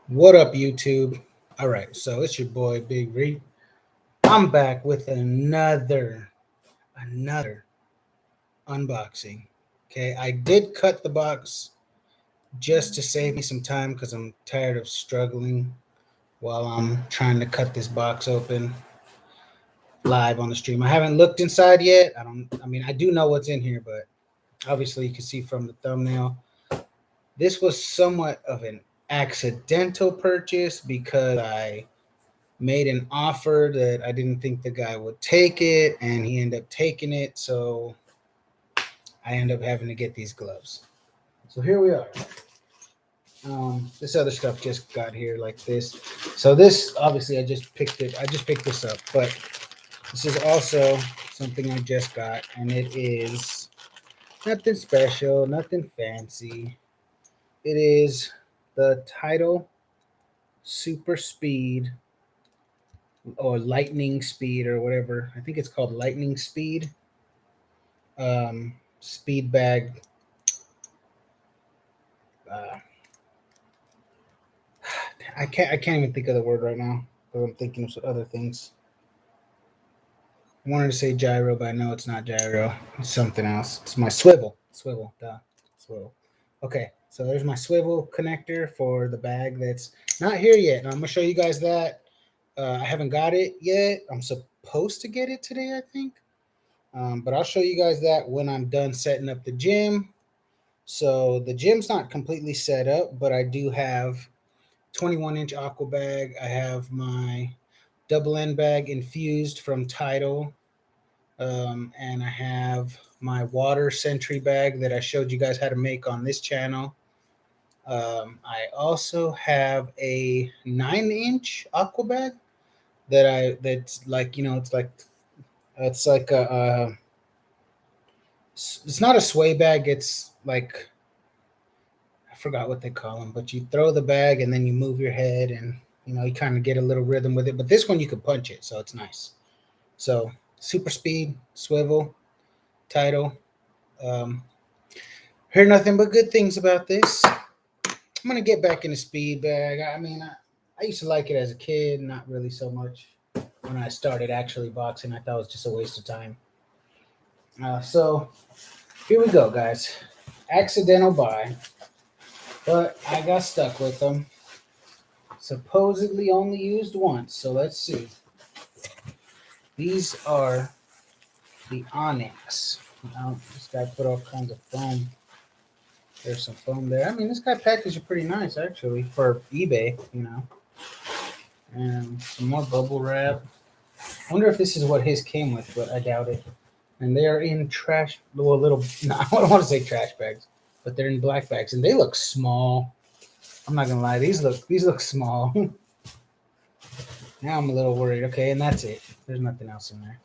What up, YouTube? All right, so it's your boy Big Reed. I'm back with another unboxing. Okay, I did cut the box just to save me some time because I'm tired of struggling while I'm trying to cut this box open live on the stream. I haven't looked inside yet. I do know what's in here, but obviously you can see from the thumbnail. This was somewhat of an accidental purchase because I made an offer that I didn't think the guy would take it, and he ended up taking it. So I ended up having to get these gloves. So here we are. This other stuff just got here like this. So this obviously I just picked it. I just picked this up, but this is also something I just got, and it is nothing special, nothing fancy. It is the Title Super Speed or Lightning Speed or whatever. I think it's called Lightning Speed speed bag. Uh, I can't even think of the word right now, but I'm thinking of other things. I wanted to say gyro, but I know it's not gyro. It's something else. It's my swivel, swivel. Okay, so there's my swivel connector for the bag that's not here yet. And I'm gonna show you guys that. I haven't got it yet. I'm supposed to get it today, I think. But I'll show you guys that when I'm done setting up the gym. So the gym's not completely set up, but I do have 21-inch aqua bag. I have my double end bag infused from Tidal. And I have my water sentry bag that I showed you guys how to make on this channel. I also have a 9-inch aqua bag that's like, it's like it's not a sway bag. It's like, I forgot what they call them, but you throw the bag and then you move your head, and you kind of get a little rhythm with it. But this one you could punch it, so it's nice. So super speed, swivel, Tidal. Um, Heard nothing but good things about this. I'm gonna get back in the speed bag. I used to like it as a kid, not really so much when I started actually boxing. I thought it was just a waste of time. So here we go, guys. Accidental buy, but I got stuck with them. Supposedly only used once, so let's see. These are the Onyx. This guy put all kinds of foam. There's some foam there. This guy packaged it pretty nice actually for eBay. And some more bubble wrap. I wonder if this is what his came with, but I doubt it. And they are in trash, well, little. No, I don't want to say trash bags, but they're in black bags, and they look small. I'm not gonna lie, these look small. Now I'm a little worried. Okay, and that's it. There's nothing else in there.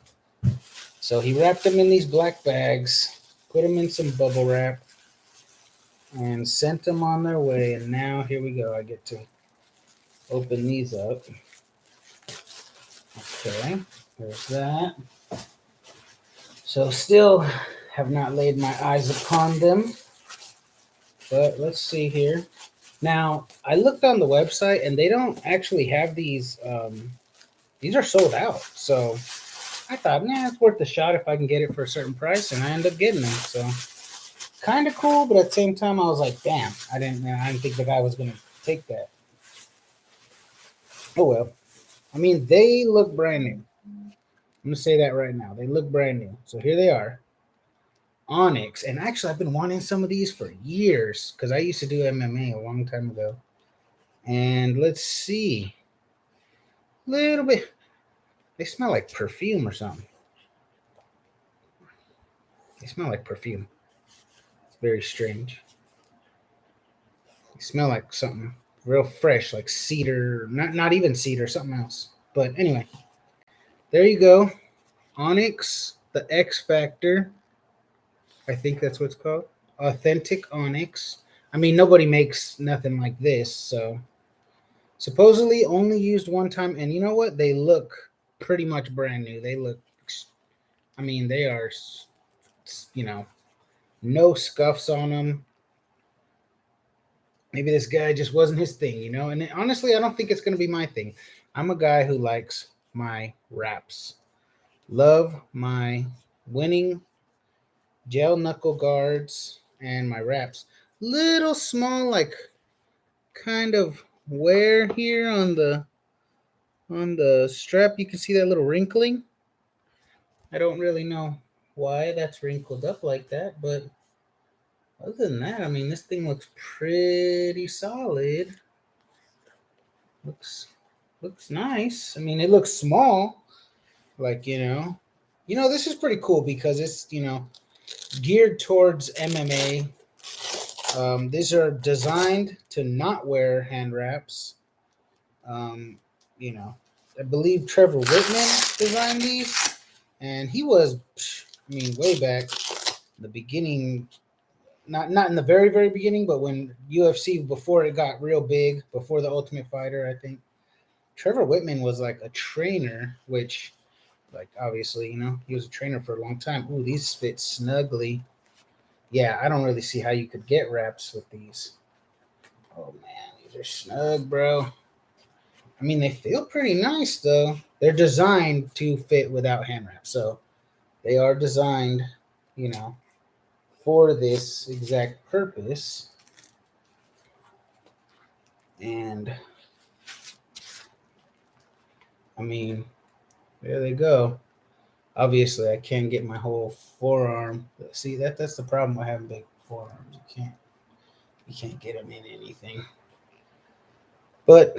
So he wrapped them in these black bags, put them in some bubble wrap, and sent them on their way. And now here we go. I get to open these up. Okay, there's that. So still have not laid my eyes upon them, but let's see here. Now I looked on the website and they don't actually have these. These are sold out. So I thought, nah, it's worth the shot if I can get it for a certain price, and I end up getting them. So kind of cool, but at the same time, I was like, damn, I didn't think the guy was gonna take that. Oh well. They look brand new. I'm gonna say that right now. They look brand new. So here they are. Onyx. And actually I've been wanting some of these for years because I used to do MMA a long time ago. And let's see. A little bit. They smell like perfume or something. They smell like perfume. It's very strange. They smell like something real fresh, like cedar, not even cedar, something else. But anyway, there you go. Onyx, the X Factor. I think that's what it's called. Authentic Onyx. Nobody makes nothing like this, so supposedly only used one time, and you know what? They look pretty much brand new. They look, they are, no scuffs on them. maybe this guy just wasn't his thing, you know. And honestly, I don't think it's gonna be my thing. I'm a guy who likes my wraps. Love my winning gel knuckle guards and my wraps. Little small, like kind of wear here on the strap. You can see that little wrinkling. I don't really know why that's wrinkled up like that, but other than that, I mean, this thing looks pretty solid. Looks looks nice. I mean, it looks small, like this is pretty cool because it's geared towards MMA. These are designed to not wear hand wraps. Um, you know, I believe Trevor Whitman designed these, and he was, I mean, way back the beginning. Not in the very very beginning, but when UFC before it got real big, before the Ultimate Fighter, I think Trevor Whitman was like a trainer, which like obviously he was a trainer for a long time. Ooh, these fit snugly. Yeah, I don't really see how you could get wraps with these. Oh man, these are snug, bro. I mean, they feel pretty nice though. They're designed to fit without hand wraps, so they are designed, you know, for this exact purpose. And I mean, there they go. Obviously, I can't get my whole forearm. See, that's the problem with having big forearms. You can't get them in anything. But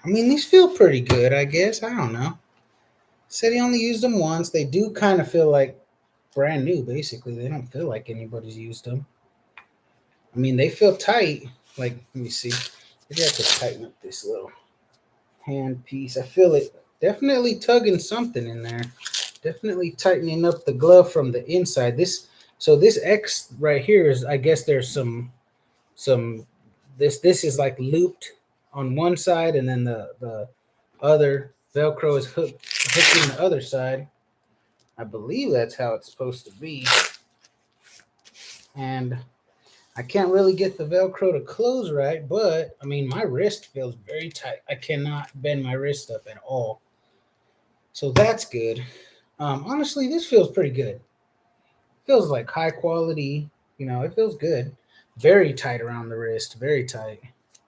I mean, these feel pretty good. I guess I don't know. Said he only used them once. They do kind of feel like brand new. Basically, they don't feel like anybody's used them. I mean, they feel tight. Like, let me see. Maybe I have to tighten up this little hand piece. I feel it definitely tugging something in there. Definitely tightening up the glove from the inside. This X right here is, I guess there's some this is like looped on one side, and then the other Velcro is hooking the other side. I believe that's how it's supposed to be. And I can't really get the Velcro to close right, but I mean, my wrist feels very tight. I cannot bend my wrist up at all. So that's good. Honestly, this feels pretty good. Feels like high quality. It feels good. Very tight around the wrist. Very tight.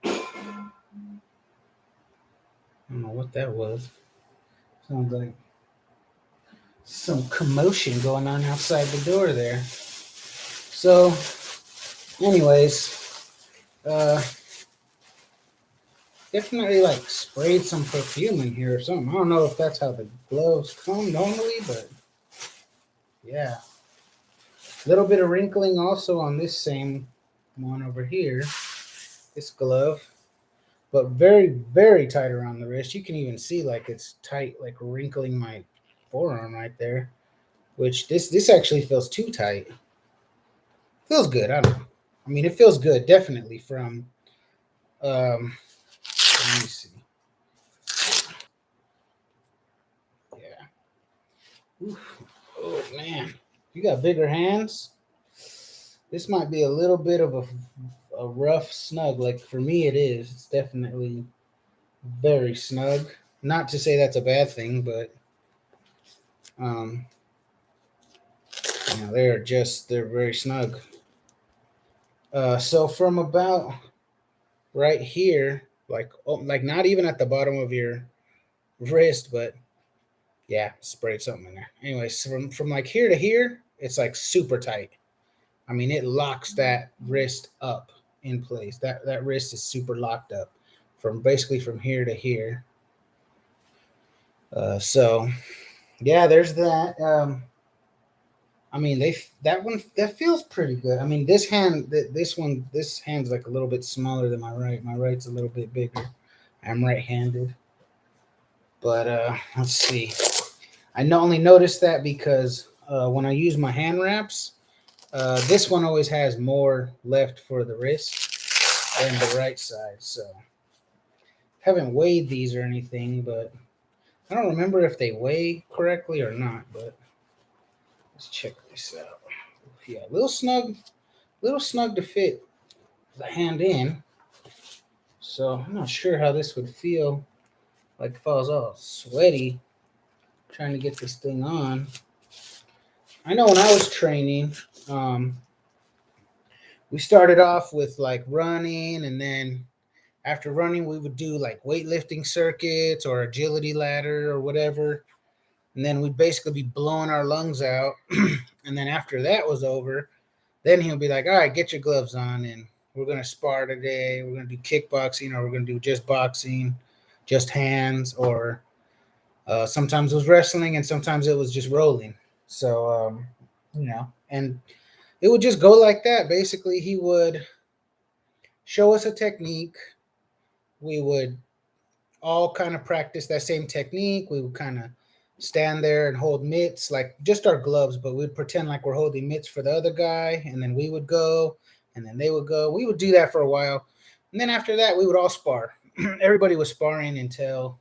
I don't know what that was. Sounds like some commotion going on outside the door there. So, anyways, uh, definitely like sprayed some perfume in here or something. I don't know if that's how the gloves come normally, but yeah. A little bit of wrinkling also on this same one over here, this glove, but very, very tight around the wrist. You can even see like it's tight, like wrinkling my forearm right there, which this actually feels too tight. Feels good. I don't know. I mean, it feels good, definitely from, let me see. Yeah. Oof. Oh, man. You got bigger hands? This might be a little bit of a rough snug. Like for me, it is. It's definitely very snug. Not to say that's a bad thing, but um, they're very snug. So from about right here, like not even at the bottom of your wrist, but yeah, sprayed something in there. Anyways, from like here to here, it's like super tight. I mean, it locks that wrist up in place. That wrist is super locked up from basically from here to here. So yeah, there's that. I mean, that feels pretty good. I mean, this hand's like a little bit smaller than my right. My right's a little bit bigger. I'm right-handed, but let's see. I only noticed that because when I use my hand wraps, this one always has more left for the wrist than the right side. So haven't weighed these or anything, but I don't remember if they weigh correctly or not. But let's check this out. Yeah, little snug to fit the hand in. So I'm not sure how this would feel like if I was all sweaty trying to get this thing on. I know when I was training, we started off with like running, and then after running, we would do like weightlifting circuits or agility ladder or whatever. And then we'd basically be blowing our lungs out. And then after that was over, then he'll be like, all right, get your gloves on, and we're going to spar today. We're going to do kickboxing, or we're going to do just boxing, just hands, or sometimes it was wrestling, and sometimes it was just rolling. So, and it would just go like that. Basically, he would show us a technique. We would all kind of practice that same technique. We would kind of stand there and hold mitts, like just our gloves, but we'd pretend like we're holding mitts for the other guy, and then we would go, and then they would go. We would do that for a while, and then after that, we would all spar. Everybody was sparring until,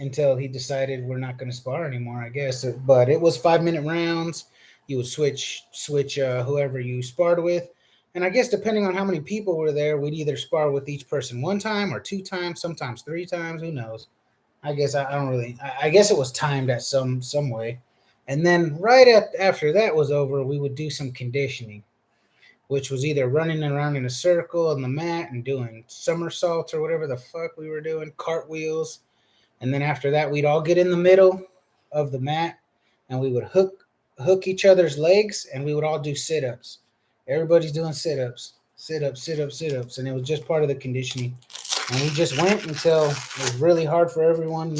until he decided we're not going to spar anymore, I guess. But it was 5-minute rounds. You would switch whoever you sparred with. And I guess depending on how many people were there, we'd either spar with each person one time or 2 times, sometimes 3 times. Who knows? I guess I don't really. I guess it was timed at some way. And then after that was over, we would do some conditioning, which was either running around in a circle on the mat and doing somersaults or whatever the fuck we were doing, cartwheels. And then after that, we'd all get in the middle of the mat and we would hook each other's legs, and we would all do sit-ups. Everybody's doing sit-ups, sit-ups, sit-ups, sit-ups. And it was just part of the conditioning. And we just went until it was really hard for everyone.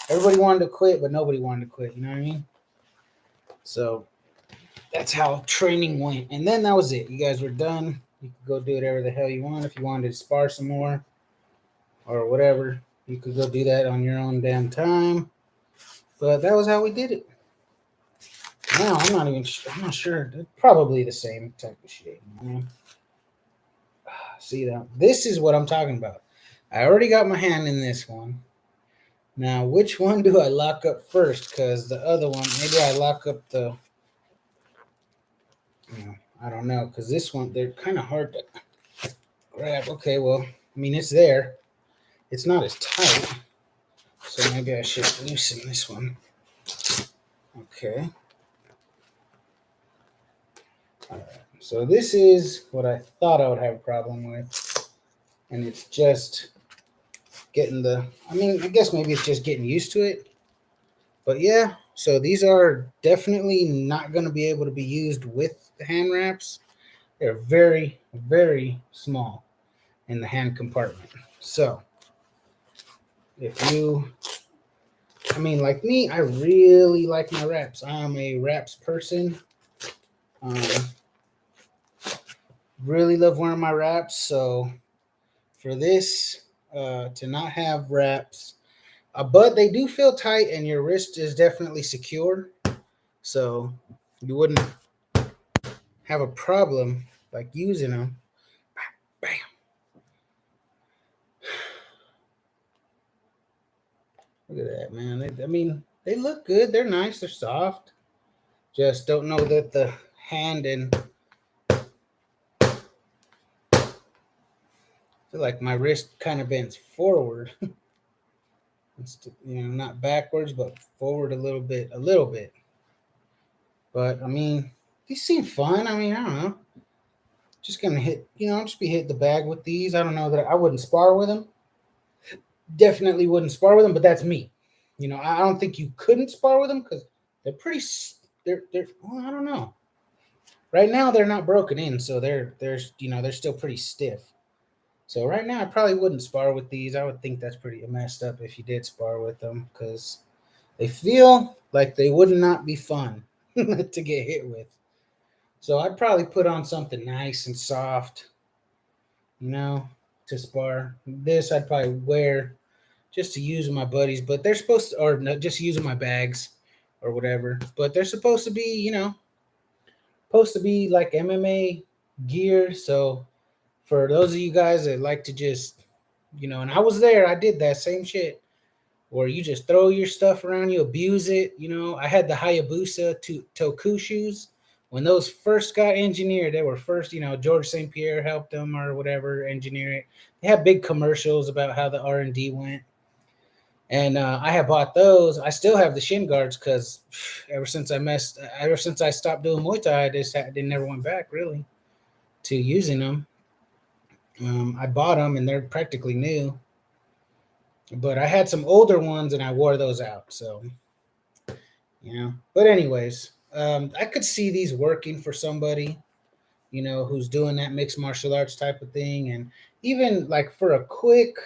Everybody wanted to quit, but nobody wanted to quit. You know what I mean? So that's how training went. And then that was it. You guys were done. You could go do whatever the hell you want. If you wanted to spar some more or whatever, you could go do that on your own damn time. But that was how we did it. Now I'm not sure. Probably the same type of shit. You know? See that? This is what I'm talking about. I already got my hand in this one. Now, which one do I lock up first? Because the other one, maybe I lock up the. I don't know. Because this one, they're kind of hard to grab. Okay, well, I mean, it's there. It's not as tight. So maybe I should loosen this one. Okay. All right. So this is what I thought I would have a problem with. And it's just getting I guess maybe it's just getting used to it. But yeah, so these are definitely not going to be able to be used with the hand wraps. They're very, very small in the hand compartment. So like me, I really like my wraps. I'm a wraps person. Really love wearing my wraps. So for this, to not have wraps, but they do feel tight, and your wrist is definitely secure. So you wouldn't have a problem like using them. Bam. Look at that, man. They look good. They're nice. They're soft. Just don't know that the hand and I feel like my wrist kind of bends forward. It's, not backwards, but forward a little bit. But these seem fun. I don't know. Just gonna just be hitting the bag with these. I don't know that I wouldn't spar with them. Definitely wouldn't spar with them, but that's me. I don't think you couldn't spar with them because they're pretty. They're. Well, I don't know. Right now they're not broken in, so they're still pretty stiff. So right now I probably wouldn't spar with these. I would think that's pretty messed up if you did spar with them because they feel like they would not be fun to get hit with. So I'd probably put on something nice and soft, to spar. This I'd probably wear just to use with my buddies, but they're supposed to, or no, just using my bags or whatever. But they're supposed to be, like MMA gear. So for those of you guys that like to just, and I was there, I did that same shit where you just throw your stuff around, you abuse it. I had the Hayabusa Toku shoes when those first got engineered, they were first, George St. Pierre helped them or whatever engineer it. They had big commercials about how the R&D went. And I had bought those. I still have the shin guards because ever since I stopped doing Muay Thai, they never went back really to using them. I bought them and they're practically new. But I had some older ones and I wore those out. So, But anyways, I could see these working for somebody, who's doing that mixed martial arts type of thing. And even like for a quick,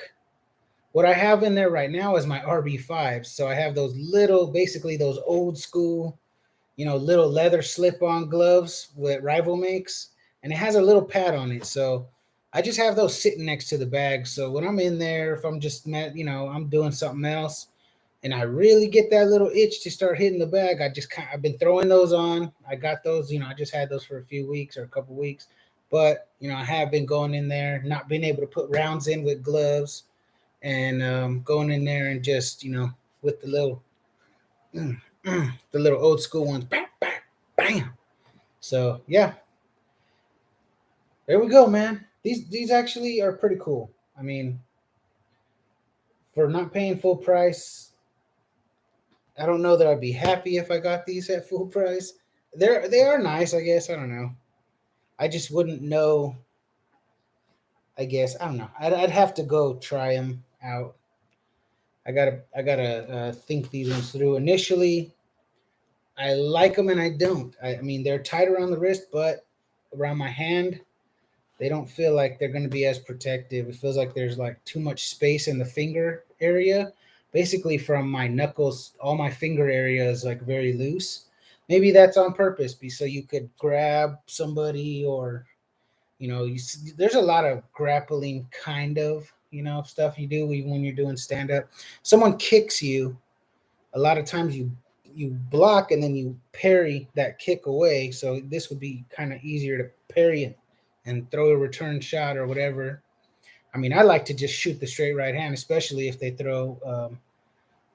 what I have in there right now is my RB5s. So I have basically those old school, little leather slip-on gloves what Rival makes, and it has a little pad on it. So I just have those sitting next to the bag. So when I'm in there, if I'm just, I'm doing something else, and I really get that little itch to start hitting the bag, I've been throwing those on. I got those, I just had those for a few weeks or a couple weeks, but I have been going in there, not being able to put rounds in with gloves, and going in there and just with the little the little old school ones, bam, bam, bam. So yeah, there we go, man. These actually are pretty cool. I mean, for not paying full price, I don't know that I'd be happy if I got these at full price. They are nice, I guess. I don't know. I just wouldn't know. I guess I don't know. I'd have to go try them out. I gotta think these ones through. Initially, I like them and I don't. I mean, they're tight around the wrist, but around my hand, they don't feel like they're going to be as protective. It feels like there's like too much space in the finger area. Basically, from my knuckles, all my finger area is like very loose. Maybe that's on purpose, so you could grab somebody, or there's a lot of grappling kind of stuff you do even when you're doing stand up. Someone kicks you, a lot of times you block and then you parry that kick away. So this would be kind of easier to parry it and throw a return shot or whatever. I mean, I like to just shoot the straight right hand, especially if they throw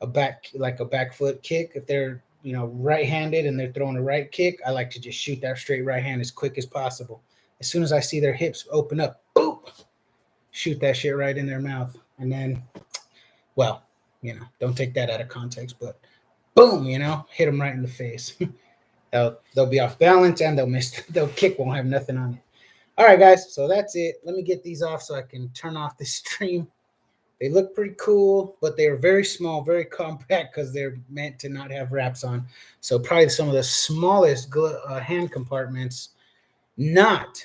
a back foot kick. If they're right-handed and they're throwing a right kick, I like to just shoot that straight right hand as quick as possible. As soon as I see their hips open up, boom, shoot that shit right in their mouth. And then, well, don't take that out of context, but boom, hit them right in the face. they'll be off balance and they'll miss. They'll kick won't have nothing on it. All right, guys. So that's it. Let me get these off so I can turn off this stream. They look pretty cool, but they are very small, very compact because they're meant to not have wraps on. So probably some of the smallest hand compartments. Not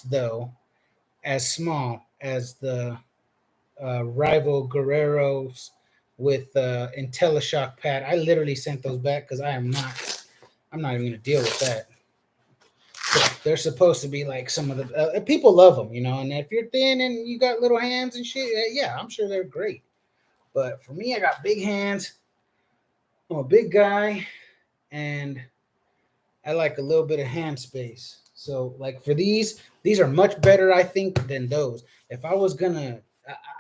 though as small as the Rival Guerreros with IntelliShock pad. I literally sent those back because I'm not even gonna deal with that. They're supposed to be like some of the people love them, and if you're thin and you got little hands and shit, yeah, I'm sure they're great. But for me, I got big hands. I'm a big guy, and I like a little bit of hand space. So like for these are much better, I think, than those. If I was gonna,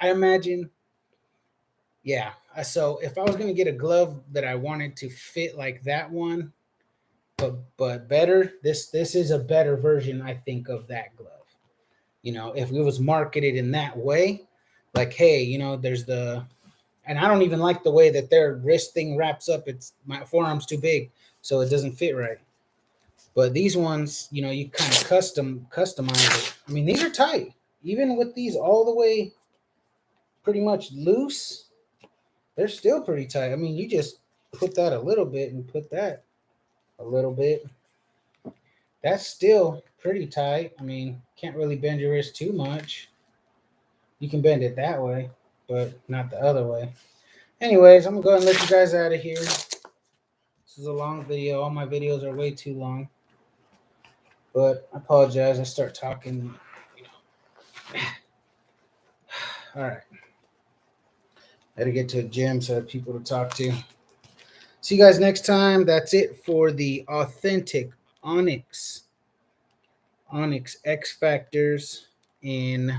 I imagine, yeah. So if I was gonna get a glove that I wanted to fit like that one, but better, this is a better version, I think, of that glove. If it was marketed in that way, like, hey, there's and I don't even like the way that their wrist thing wraps up. It's my forearm's too big, so it doesn't fit right. But these ones, you kind of customize it. I mean, these are tight. Even with these all the way pretty much loose, they're still pretty tight. I mean, you just put that a little bit and put that a little bit. That's still pretty tight. I mean, can't really bend your wrist too much. You can bend it that way, but not the other way. Anyways, I'm going to go ahead and let you guys out of here. This is a long video. All my videos are way too long. But I apologize. I start talking. All right. Had to get to a gym so I have people to talk to. See you guys next time. That's it for the authentic Onix X Factors in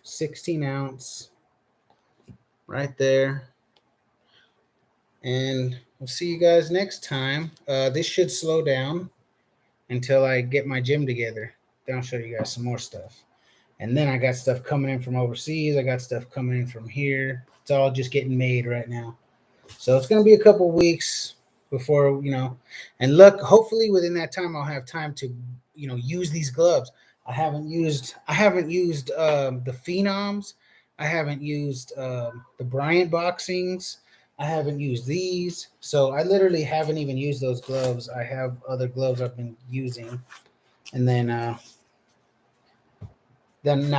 16 ounce right there. And we'll see you guys next time. This should slow down until I get my gym together. Then I'll show you guys some more stuff. And then I got stuff coming in from overseas. I got stuff coming in from here. It's all just getting made right now. So it's going to be a couple weeks before, and look, hopefully within that time I'll have time to, use these gloves. I haven't used the Phenoms. I haven't used the Bryant boxings. I haven't used these. So I literally haven't even used those gloves. I have other gloves I've been using. And then now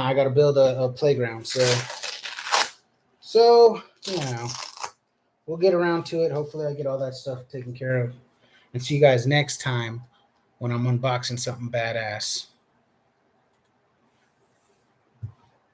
I got to build a playground. So, we'll get around to it. Hopefully I get all that stuff taken care of. And see you guys next time when I'm unboxing something badass.